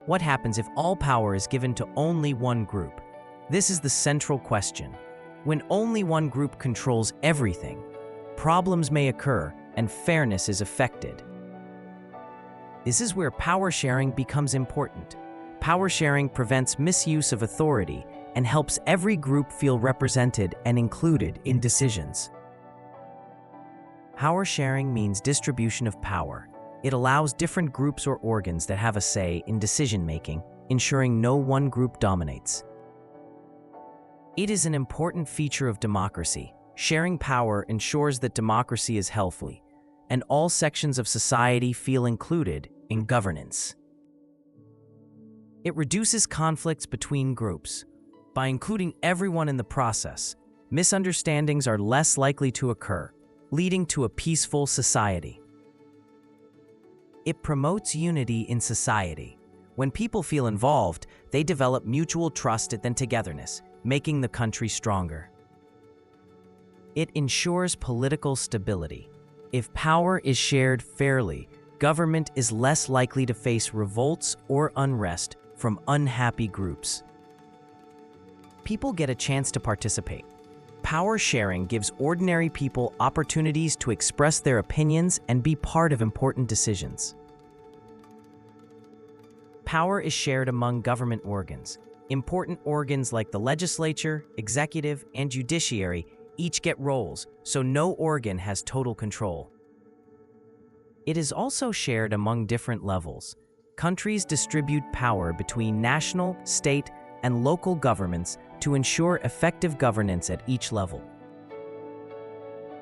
What happens if all power is given to only one group? This is the central question. When only one group controls everything, problems may occur and fairness is affected. This is where power sharing becomes important. Power sharing prevents misuse of authority and helps every group feel represented and included in decisions. Power sharing means distribution of power. It allows different groups or organs that have a say in decision-making, ensuring no one group dominates. It is an important feature of democracy. Sharing power ensures that democracy is healthy, and all sections of society feel included in governance. It reduces conflicts between groups. By including everyone in the process, misunderstandings are less likely to occur, leading to a peaceful society. It promotes unity in society. When people feel involved, they develop mutual trust and togetherness, making the country stronger. It ensures political stability. If power is shared fairly, government is less likely to face revolts or unrest from unhappy groups. People get a chance to participate. Power sharing gives ordinary people opportunities to express their opinions and be part of important decisions. Power is shared among government organs. Important organs like the legislature, executive, and judiciary each get roles, so no organ has total control. It is also shared among different levels. Countries distribute power between national, state, and local governments to ensure effective governance at each level.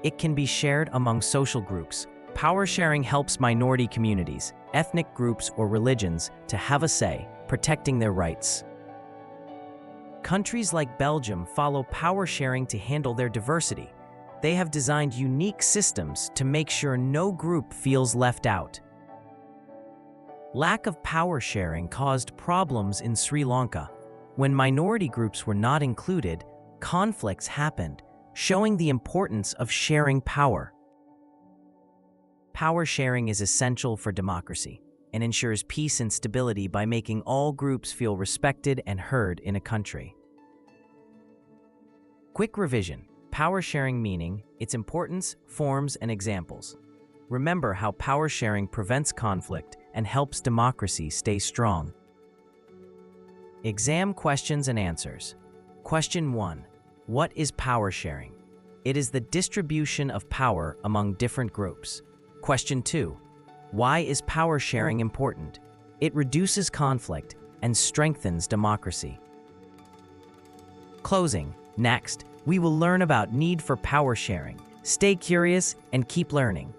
It can be shared among social groups. Power sharing helps minority communities, ethnic groups, or religions to have a say, protecting their rights. Countries like Belgium follow power sharing to handle their diversity. They have designed unique systems to make sure no group feels left out. Lack of power sharing caused problems in Sri Lanka. When minority groups were not included, conflicts happened, showing the importance of sharing power. Power sharing is essential for democracy and ensures peace and stability by making all groups feel respected and heard in a country. Quick revision: power sharing meaning, its importance, forms, and examples. Remember how power sharing prevents conflict and helps democracy stay strong. Exam questions and answers. Question 1. What is power sharing? It is the distribution of power among different groups. Question 2. Why is power sharing important? It reduces conflict and strengthens democracy. Closing. Next, we will learn about need for power sharing. Stay curious and keep learning.